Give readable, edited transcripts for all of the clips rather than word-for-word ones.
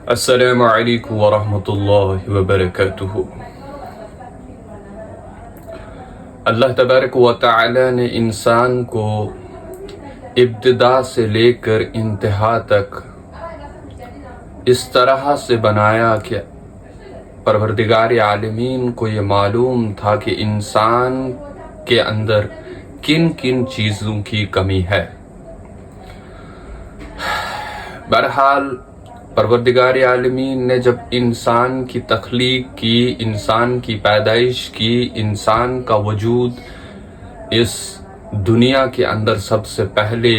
السلام علیکم ورحمۃ اللہ وبرکاتہ۔ اللہ تبارک و تعالی نے انسان کو ابتدا سے لے کر انتہا تک اس طرح سے بنایا کہ پروردگار عالمین کو یہ معلوم تھا کہ انسان کے اندر کن کن چیزوں کی کمی ہے۔ بہرحال پروردگار عالمین نے جب انسان کی تخلیق کی، انسان کی پیدائش کی، انسان کا وجود اس دنیا کے اندر سب سے پہلے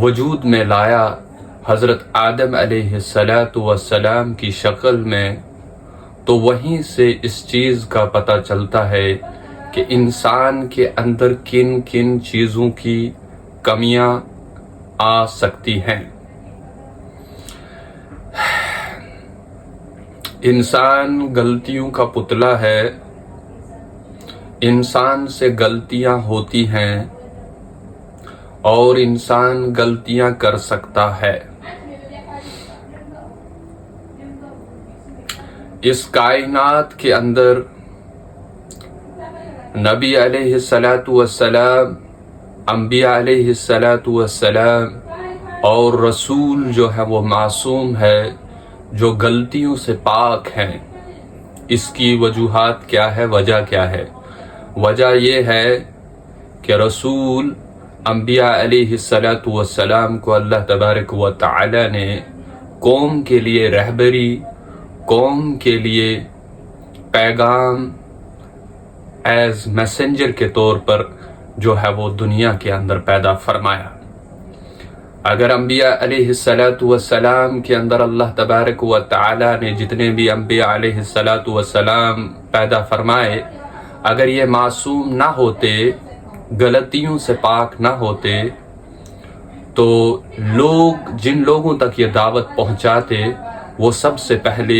وجود میں لایا حضرت آدم علیہ السلام کی شکل میں، تو وہیں سے اس چیز کا پتہ چلتا ہے کہ انسان کے اندر کن کن چیزوں کی کمیاں آ سکتی ہیں۔ انسان غلطیوں کا پتلا ہے، انسان سے غلطیاں ہوتی ہیں اور انسان غلطیاں کر سکتا ہے۔ اس کائنات کے اندر نبی علیہ السلام، انبیاء علیہ السلام اور رسول جو ہے وہ معصوم ہے، جو غلطیوں سے پاک ہیں۔ اس کی وجوہات کیا ہے؟ وجہ کیا ہے؟ وجہ یہ ہے کہ رسول انبیاء علیہ السلام کو اللہ تبارک و تعالی نے قوم کے لیے رہبری، قوم کے لیے پیغام ایز میسنجر کے طور پر جو ہے وہ دنیا کے اندر پیدا فرمایا۔ اگر انبیاء علیہ السلام کے اندر اللہ تبارک و تعالی نے جتنے بھی انبیاء علیہ السلام پیدا فرمائے، اگر یہ معصوم نہ ہوتے، غلطیوں سے پاک نہ ہوتے، تو جن لوگوں تک یہ دعوت پہنچاتے وہ سب سے پہلے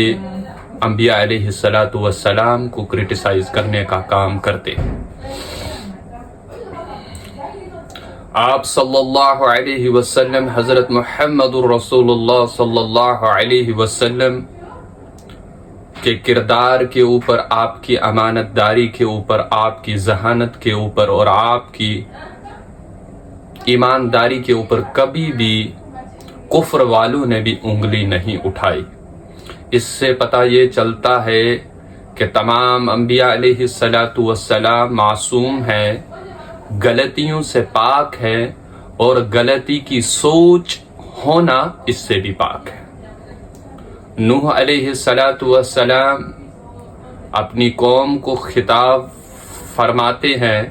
انبیاء علیہ السلام کو کرٹیسائز کرنے کا کام کرتے۔ آپ صلی اللہ علیہ وسلم، حضرت محمد الرسول اللہ صلی اللہ علیہ وسلم کے کردار کے اوپر، آپ کی امانت داری کے اوپر، آپ کی ذہانت کے اوپر اور آپ کی ایمانداری کے اوپر کبھی بھی کفر والوں نے بھی انگلی نہیں اٹھائی۔ اس سے پتہ یہ چلتا ہے کہ تمام انبیاء علیہ السلام معصوم ہیں، غلطیوں سے پاک ہے، اور غلطی کی سوچ ہونا اس سے بھی پاک ہے۔ نوح علیہ السلام اپنی قوم کو خطاب فرماتے ہیں،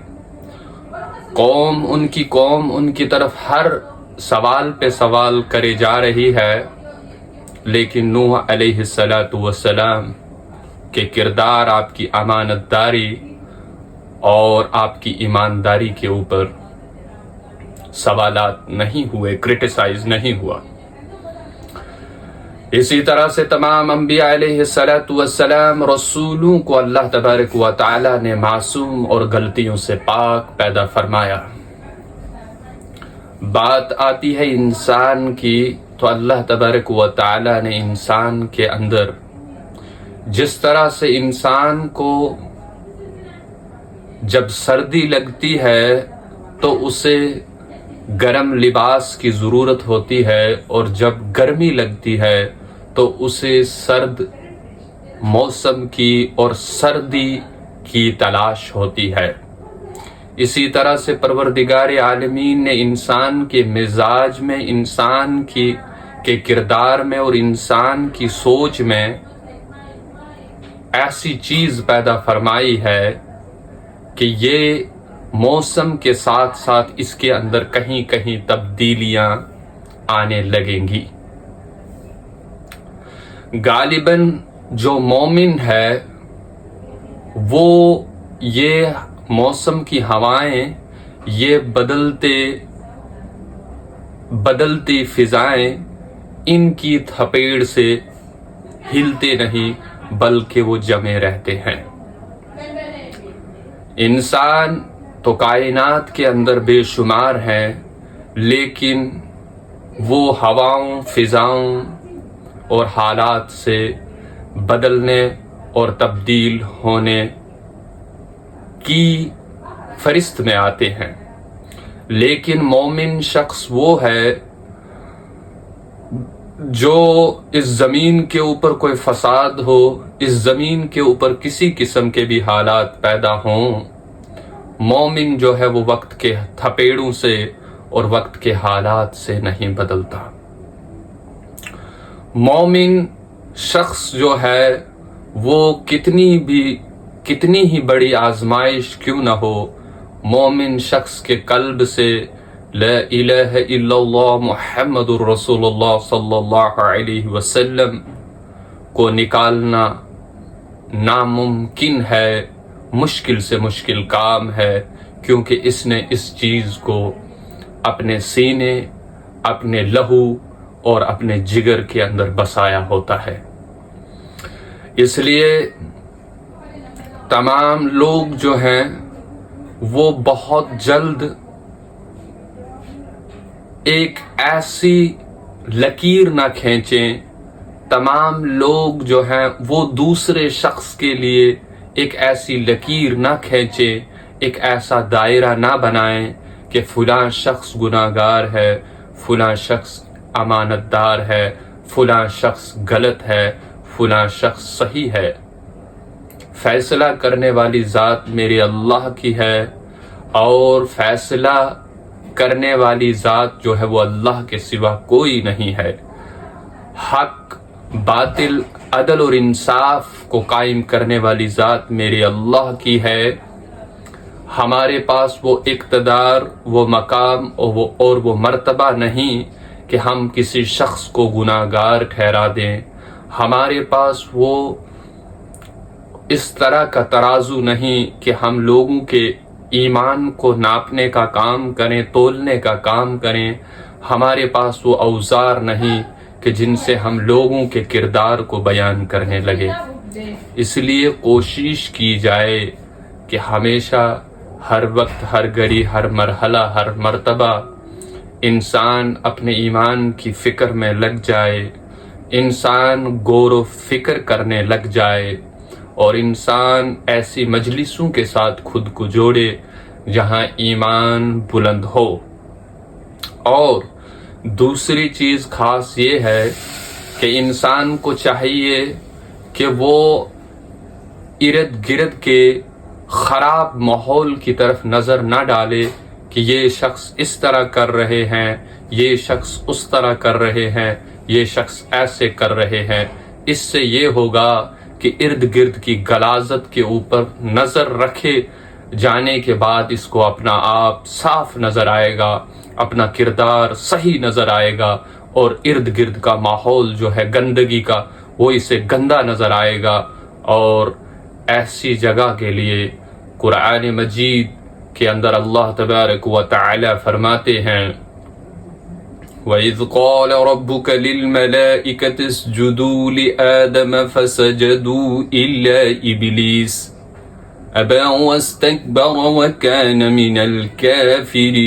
ان کی طرف ہر سوال پہ سوال کرے جا رہی ہے، لیکن نوح علیہ السلام کے کردار، آپ کی امانت داری اور آپ کی ایمانداری کے اوپر سوالات نہیں ہوئے، کرٹیسائز نہیں ہوا۔ اسی طرح سے تمام انبیاء علیہ السلام رسولوں کو اللہ تبارک و تعالی نے معصوم اور غلطیوں سے پاک پیدا فرمایا۔ بات آتی ہے انسان کی، تو اللہ تبارک و تعالی نے انسان کے اندر جس طرح سے انسان کو جب سردی لگتی ہے تو اسے گرم لباس کی ضرورت ہوتی ہے، اور جب گرمی لگتی ہے تو اسے سرد موسم کی اور سردی کی تلاش ہوتی ہے۔ اسی طرح سے پروردگار عالمین نے انسان کے مزاج میں، انسان کے کردار میں اور انسان کی سوچ میں ایسی چیز پیدا فرمائی ہے کہ یہ موسم کے ساتھ ساتھ اس کے اندر کہیں کہیں تبدیلیاں آنے لگیں گی۔ غالباً جو مومن ہے وہ یہ موسم کی ہوائیں، یہ بدلتی فضائیں، ان کی تھپیڑ سے ہلتے نہیں بلکہ وہ جمے رہتے ہیں۔ انسان تو کائنات کے اندر بے شمار ہیں، لیکن وہ ہواؤں، فضاؤں اور حالات سے بدلنے اور تبدیل ہونے کی فہرست میں آتے ہیں، لیکن مومن شخص وہ ہے جو اس زمین کے اوپر کوئی فساد ہو، اس زمین کے اوپر کسی قسم کے بھی حالات پیدا ہوں، مومن جو ہے وہ وقت کے تھپیڑوں سے اور وقت کے حالات سے نہیں بدلتا۔ مومن شخص جو ہے وہ کتنی ہی بڑی آزمائش کیوں نہ ہو، مومن شخص کے قلب سے لا الہ الا اللہ محمد الرسول اللہ صلی اللہ علیہ وسلم کو نکالنا ناممکن ہے، مشکل سے مشکل کام ہے، کیونکہ اس نے اس چیز کو اپنے سینے، اپنے لہو اور اپنے جگر کے اندر بسایا ہوتا ہے۔ اس لیے تمام لوگ جو ہیں وہ بہت جلد ایک ایسی لکیر نہ کھینچیں، تمام لوگ جو ہیں وہ دوسرے شخص کے لیے ایک ایسی لکیر نہ کھینچیں، ایک ایسا دائرہ نہ بنائیں کہ فلاں شخص گناہگار ہے، فلاں شخص امانت دار ہے، فلاں شخص غلط ہے، فلاں شخص صحیح ہے۔ فیصلہ کرنے والی ذات میرے اللہ کی ہے، اور فیصلہ کرنے والی ذات جو ہے وہ اللہ کے سوا کوئی نہیں ہے۔ حق، باطل، عدل اور انصاف کو قائم کرنے والی ذات میرے اللہ کی ہے۔ ہمارے پاس وہ اقتدار، وہ مقام اور وہ مرتبہ نہیں کہ ہم کسی شخص کو گناہگار ٹھہرا دیں۔ ہمارے پاس وہ اس طرح کا ترازو نہیں کہ ہم لوگوں کے ایمان کو ناپنے کا کام کریں، تولنے کا کام کریں۔ ہمارے پاس وہ اوزار نہیں کہ جن سے ہم لوگوں کے کردار کو بیان کرنے لگے۔ اس لیے کوشش کی جائے کہ ہمیشہ، ہر وقت، ہر گھڑی، ہر مرحلہ، ہر مرتبہ انسان اپنے ایمان کی فکر میں لگ جائے، انسان غور و فکر کرنے لگ جائے، اور انسان ایسی مجلسوں کے ساتھ خود کو جوڑے جہاں ایمان بلند ہو۔ اور دوسری چیز خاص یہ ہے کہ انسان کو چاہیے کہ وہ ارد گرد کے خراب ماحول کی طرف نظر نہ ڈالے کہ یہ شخص اس طرح کر رہے ہیں، یہ شخص اس طرح کر رہے ہیں، یہ شخص ایسے کر رہے ہیں۔ اس سے یہ ہوگا کہ ارد گرد کی غلاظت کے اوپر نظر رکھے جانے کے بعد اس کو اپنا آپ صاف نظر آئے گا، اپنا کردار صحیح نظر آئے گا، اور ارد گرد کا ماحول جو ہے گندگی کا وہ اسے گندا نظر آئے گا۔ اور ایسی جگہ کے لیے قرآن مجید کے اندر اللہ تبارک و تعالی فرماتے ہیں وَإِذْ قَالَ رَبُّكَ لِلْمَلَائِكَةِ اسْجُدُوا لِآدَمَ فَسَجَدُوا إِلَّا إِبْلِيسَ أَبَى وَاسْتَكْبَرَ وَكَانَ مِنَ الْكَافِرِينَ۔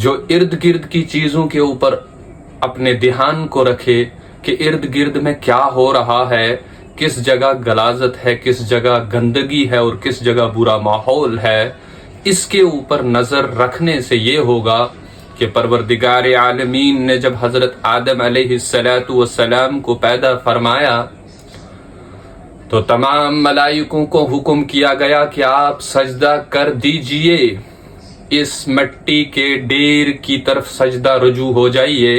جو ارد گرد کی چیزوں کے اوپر اپنے دھیان کو رکھے کہ ارد گرد میں کیا ہو رہا ہے، کس جگہ غلاظت ہے، کس جگہ گندگی ہے اور کس جگہ برا ماحول ہے، اس کے اوپر نظر رکھنے سے یہ ہوگا کہ پروردگار عالمین نے جب حضرت آدم علیہ السلام کو پیدا فرمایا تو تمام ملائکوں کو حکم کیا گیا کہ آپ سجدہ کر دیجئے، اس مٹی کے ڈھیر کی طرف سجدہ رجوع ہو جائیے،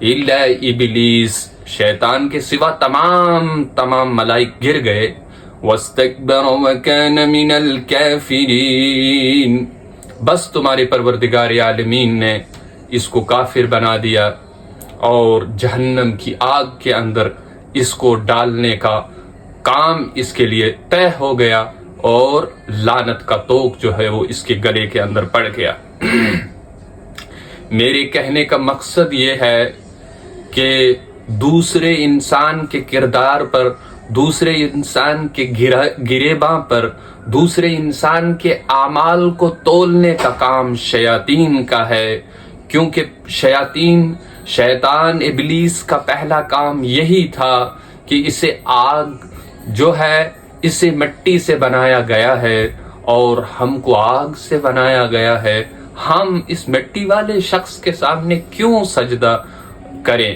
الا ابلیس، شیطان کے سوا تمام ملائک گر گئے، واستکبر وکان من الکافرین، بس تمہارے پروردگار عالمین نے اس کو کافر بنا دیا اور جہنم کی آگ کے اندر اس کو ڈالنے کا کام اس کے لیے طے ہو گیا، اور لعنت کا توق جو ہے وہ اس کے گلے کے اندر پڑ گیا۔ میرے کہنے کا مقصد یہ ہے کہ دوسرے انسان کے کردار پر دوسرے انسان کے گریباں پر دوسرے انسان کے اعمال کو تولنے کا کام شیاطین کا ہے، کیونکہ شیطان ابلیس کا پہلا کام یہی تھا کہ اسے آگ جو ہے اسے مٹی سے بنایا گیا ہے اور ہم کو آگ سے بنایا گیا ہے، ہم اس مٹی والے شخص کے سامنے کیوں سجدہ کریں؟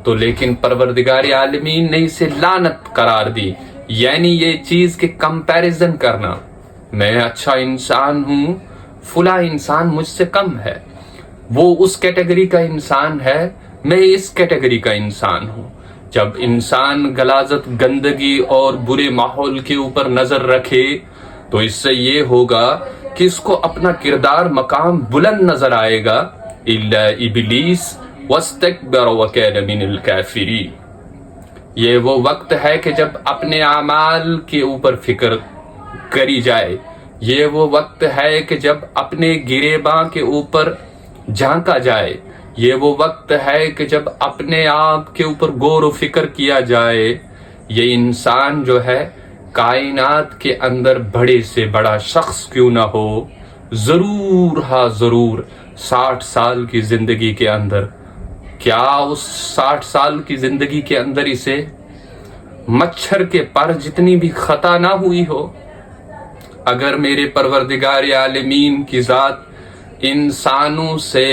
تو لیکن پروردگار عالمین نے اسے لعنت قرار دی، یعنی یہ چیز کے کمپیریزن کرنا، میں اچھا انسان ہوں، فلاں انسان مجھ سے کم ہے، وہ اس کیٹیگری کا انسان ہے، میں اس کیٹیگری کا انسان ہوں۔ جب انسان غلاظت، گندگی اور برے ماحول کے اوپر نظر رکھے تو اس سے یہ ہوگا کہ اس کو اپنا کردار مقام بلند نظر آئے گا، الا ابلیس واستکبر وکان من الکافرین۔ یہ وہ وقت ہے کہ جب اپنے اعمال کے اوپر فکر کری جائے، یہ وہ وقت ہے کہ جب اپنے گریباں کے اوپر جھانکا جائے، یہ وہ وقت ہے کہ جب اپنے آپ کے اوپر غور و فکر کیا جائے، یہ انسان جو ہے کائنات کے اندر بڑے سے بڑا شخص کیوں نہ ہو، ضرور ہاں ضرور 60 سال کی زندگی کے اندر، کیا اس 60 سال کی زندگی کے اندر اسے مچھر کے پر جتنی بھی خطا نہ ہوئی ہو؟ اگر میرے پروردگار عالمین کی ذات انسانوں سے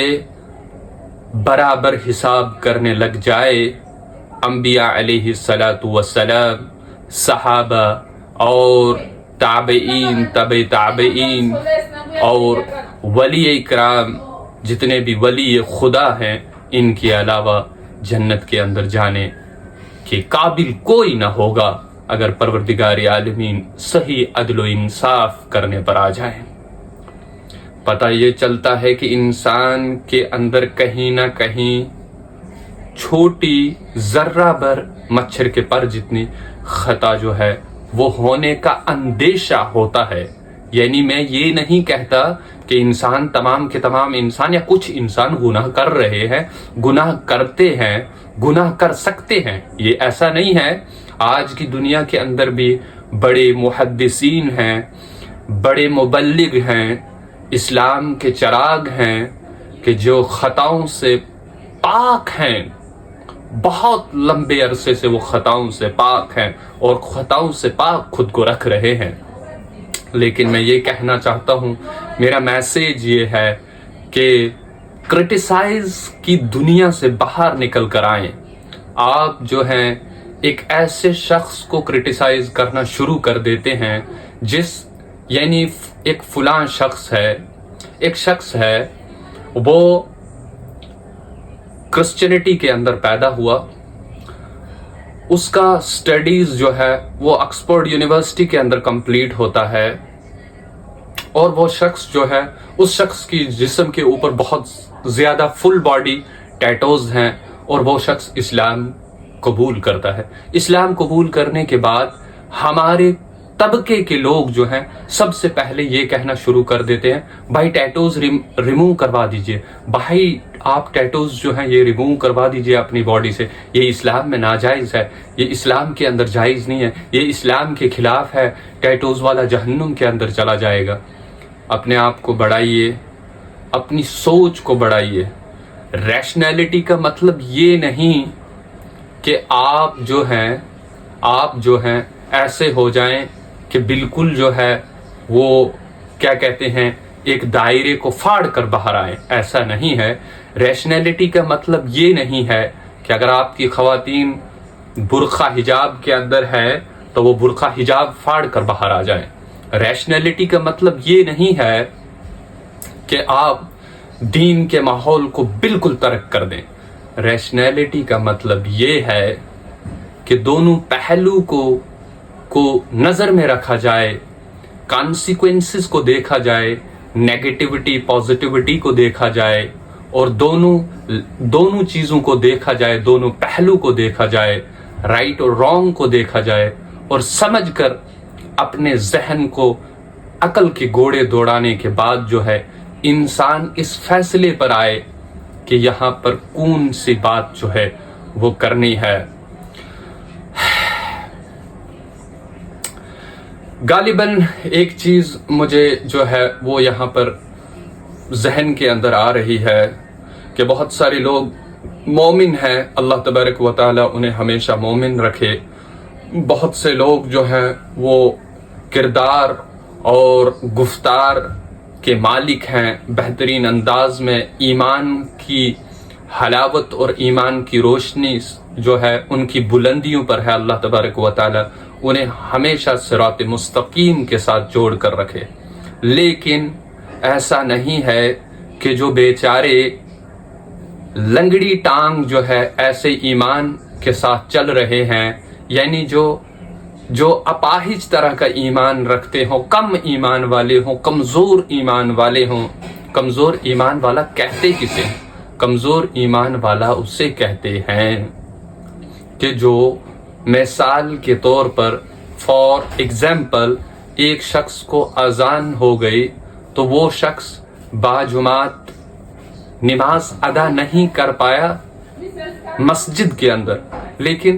برابر حساب کرنے لگ جائے، انبیاء علیہ الصلاۃ والسلام، صحابہ اور تابعین، تبع تابعین اور ولی اکرام، جتنے بھی ولی خدا ہیں، ان کے علاوہ جنت کے اندر جانے کے قابل کوئی نہ ہوگا اگر پروردگار عالمین صحیح عدل و انصاف کرنے پر آ جائیں۔ پتہ یہ چلتا ہے کہ انسان کے اندر کہیں نہ کہیں چھوٹی ذرہ بھر مچھر کے پر جتنی خطا جو ہے وہ ہونے کا اندیشہ ہوتا ہے۔ یعنی میں یہ نہیں کہتا کہ انسان تمام کے تمام انسان یا کچھ انسان گناہ کر رہے ہیں، گناہ کرتے ہیں، گناہ کر سکتے ہیں، یہ ایسا نہیں ہے۔ آج کی دنیا کے اندر بھی بڑے محدثین ہیں، بڑے مبلغ ہیں، اسلام کے چراغ ہیں کہ جو خطاؤں سے پاک ہیں، بہت لمبے عرصے سے وہ خطاؤں سے پاک ہیں اور خطاؤں سے پاک خود کو رکھ رہے ہیں۔ لیکن میں یہ کہنا چاہتا ہوں، میرا میسیج یہ ہے کہ کرٹیسائز کی دنیا سے باہر نکل کر آئیں۔ آپ جو ہیں ایک ایسے شخص کو کرٹیسائز کرنا شروع کر دیتے ہیں یعنی ایک فلاں شخص ہے، ایک شخص ہے، وہ کرسچینٹی کے اندر پیدا ہوا، اس کا سٹڈیز جو ہے وہ آکسفورڈ یونیورسٹی کے اندر کمپلیٹ ہوتا ہے، اور وہ شخص جو ہے اس شخص کی جسم کے اوپر بہت زیادہ فل باڈی ٹیٹوز ہیں، اور وہ شخص اسلام قبول کرتا ہے۔ اسلام قبول کرنے کے بعد ہمارے طبقے کے لوگ جو ہیں سب سے پہلے یہ کہنا شروع کر دیتے ہیں، بھائی ٹیٹوز ریموو کروا دیجئے، بھائی آپ ٹیٹوز جو ہیں یہ ریموو کروا دیجئے اپنی باڈی سے، یہ اسلام میں ناجائز ہے، یہ اسلام کے اندر جائز نہیں ہے، یہ اسلام کے خلاف ہے، ٹیٹوز والا جہنم کے اندر چلا جائے گا۔ اپنے آپ کو بڑھائیے، اپنی سوچ کو بڑھائیے۔ ریشنلٹی کا مطلب یہ نہیں کہ آپ جو ہیں ایسے ہو جائیں کہ بالکل جو ہے وہ کیا کہتے ہیں ایک دائرے کو پھاڑ کر باہر آئیں، ایسا نہیں ہے۔ ریشنلٹی کا مطلب یہ نہیں ہے کہ اگر آپ کی خواتین برقع حجاب کے اندر ہے تو وہ برقع حجاب پھاڑ کر باہر آ جائیں۔ ریشنلٹی کا مطلب یہ نہیں ہے کہ آپ دین کے ماحول کو بالکل ترک کر دیں۔ ریشنلٹی کا مطلب یہ ہے کہ دونوں پہلو کو نظر میں رکھا جائے، کانسیکوینسز کو دیکھا جائے، نیگیٹیوٹی پازیٹیوٹی کو دیکھا جائے، اور دونوں چیزوں کو دیکھا جائے، دونوں پہلو کو دیکھا جائے، رائٹ اور رانگ کو دیکھا جائے، اور سمجھ کر اپنے ذہن کو عقل کے گھوڑے دوڑانے کے بعد جو ہے انسان اس فیصلے پر آئے کہ یہاں پر کون سی بات جو ہے وہ کرنی ہے۔ غالباً ایک چیز مجھے جو ہے وہ یہاں پر ذہن کے اندر آ رہی ہے کہ بہت سارے لوگ مومن ہیں، اللہ تبارک و تعالی انہیں ہمیشہ مومن رکھے. بہت سے لوگ جو ہیں وہ کردار اور گفتار کے مالک ہیں، بہترین انداز میں ایمان کی حلاوت اور ایمان کی روشنی جو ہے ان کی بلندیوں پر ہے. اللہ تبارک و تعالی انہیں ہمیشہ صراط مستقیم کے ساتھ جوڑ کر رکھے. لیکن ایسا نہیں ہے کہ جو بیچارے لنگڑی ٹانگ جو ہے ایسے ایمان کے ساتھ چل رہے ہیں، یعنی جو اپاہج طرح کا ایمان رکھتے ہوں، کم ایمان والے ہوں، کمزور ایمان والے ہوں. کمزور ایمان والا کہتے کسے؟ کمزور ایمان والا اسے کہتے ہیں کہ جو مثال کے طور پر فار ایگزامپل ایک شخص کو اذان ہو گئی تو وہ شخص باجماعت نماز ادا نہیں کر پایا مسجد کے اندر، لیکن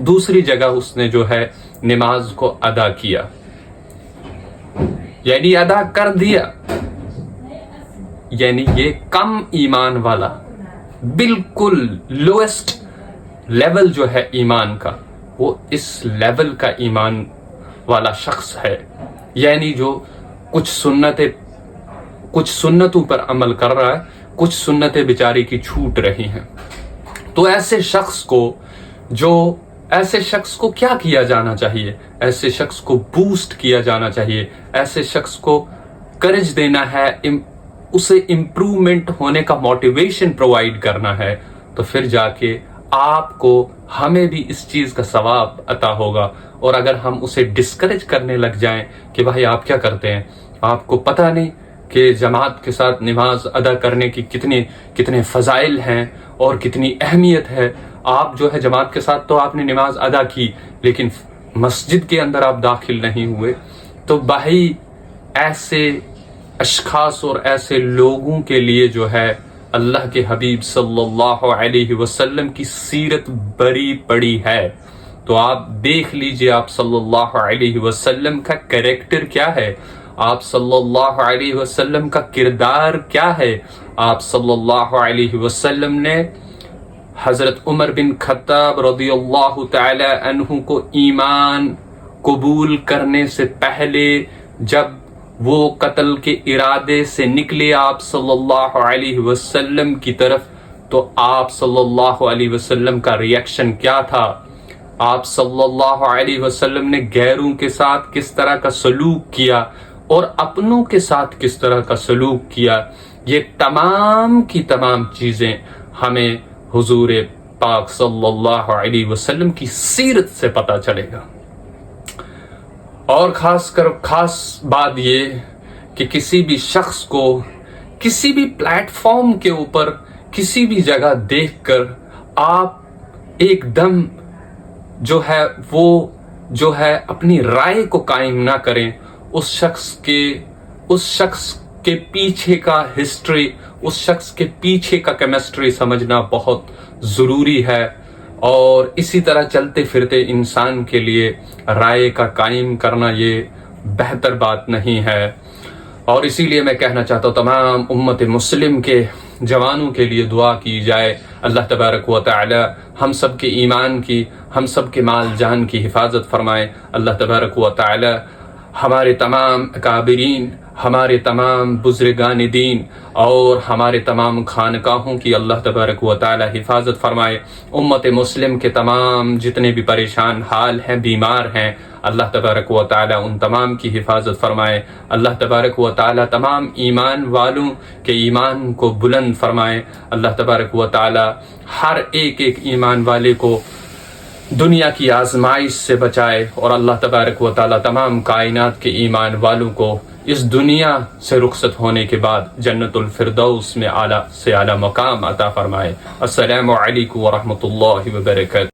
دوسری جگہ اس نے جو ہے نماز کو ادا کیا، یعنی ادا کر دیا. یعنی یہ کم ایمان والا، بالکل لوئسٹ لیول جو ہے ایمان کا، وہ اس لیول کا ایمان والا شخص ہے. یعنی جو کچھ سنتوں پر عمل کر رہا ہے، کچھ سنتیں بیچاری کی چھوٹ رہی ہیں. تو ایسے شخص کو کیا کیا جانا چاہیے؟ ایسے شخص کو بوسٹ کیا جانا چاہیے، ایسے شخص کو کرج دینا ہے، اسے امپرومنٹ ہونے کا موٹیویشن پرووائڈ کرنا ہے. تو پھر جا کے آپ کو، ہمیں بھی اس چیز کا ثواب عطا ہوگا. اور اگر ہم اسے ڈسکریج کرنے لگ جائیں کہ بھائی آپ کیا کرتے ہیں، آپ کو پتہ نہیں کہ جماعت کے ساتھ نماز ادا کرنے کی کتنے فضائل ہیں اور کتنی اہمیت ہے. آپ جو ہے جماعت کے ساتھ تو آپ نے نماز ادا کی، لیکن مسجد کے اندر آپ داخل نہیں ہوئے. تو بھائی ایسے اشخاص اور ایسے لوگوں کے لیے جو ہے اللہ کے حبیب صلی اللہ علیہ وسلم کی سیرت بری پڑی ہے. تو آپ دیکھ لیجئے آپ صلی اللہ علیہ وسلم کا کریکٹر کیا ہے، آپ صلی اللہ علیہ وسلم کا کردار کیا ہے. آپ صلی اللہ علیہ وسلم نے حضرت عمر بن خطاب رضی اللہ تعالی عنہ کو ایمان قبول کرنے سے پہلے جب وہ قتل کے ارادے سے نکلے آپ صلی اللہ علیہ وسلم کی طرف، تو آپ صلی اللہ علیہ وسلم کا ریئیکشن کیا تھا؟ آپ صلی اللہ علیہ وسلم نے غیروں کے ساتھ کس طرح کا سلوک کیا اور اپنوں کے ساتھ کس طرح کا سلوک کیا. یہ تمام کی تمام چیزیں ہمیں حضور پاک صلی اللہ علیہ وسلم کی سیرت سے پتہ چلے گا. اور خاص بات یہ کہ کسی بھی شخص کو کسی بھی پلیٹ فارم کے اوپر کسی بھی جگہ دیکھ کر آپ ایک دم جو ہے وہ جو ہے اپنی رائے کو قائم نہ کریں. اس شخص کے پیچھے کا ہسٹری، اس شخص کے پیچھے کا کیمسٹری سمجھنا بہت ضروری ہے. اور اسی طرح چلتے پھرتے انسان کے لیے رائے کا قائم کرنا یہ بہتر بات نہیں ہے. اور اسی لیے میں کہنا چاہتا ہوں تمام امت مسلم کے جوانوں کے لیے دعا کی جائے، اللہ تبارک و تعالی ہم سب کے ایمان کی، ہم سب کے مال جان کی حفاظت فرمائے. اللہ تبارک و تعالی ہمارے تمام اکابرین، ہمارے تمام بزرگان دین اور ہمارے تمام خانقاہوں کی اللہ تبارک و تعالی حفاظت فرمائے. امت مسلم کے تمام جتنے بھی پریشان حال ہیں، بیمار ہیں، اللہ تبارک و تعالی ان تمام کی حفاظت فرمائے. اللہ تبارک و تعالی تمام ایمان والوں کے ایمان کو بلند فرمائے. اللہ تبارک و تعالی ہر ایک ایمان والے کو دنیا کی آزمائش سے بچائے. اور اللہ تبارک و تعالی تمام کائنات کے ایمان والوں کو اس دنیا سے رخصت ہونے کے بعد جنت الفردوس میں اعلیٰ سے اعلیٰ مقام عطا فرمائے. السلام علیکم ورحمۃ اللہ وبرکاتہ.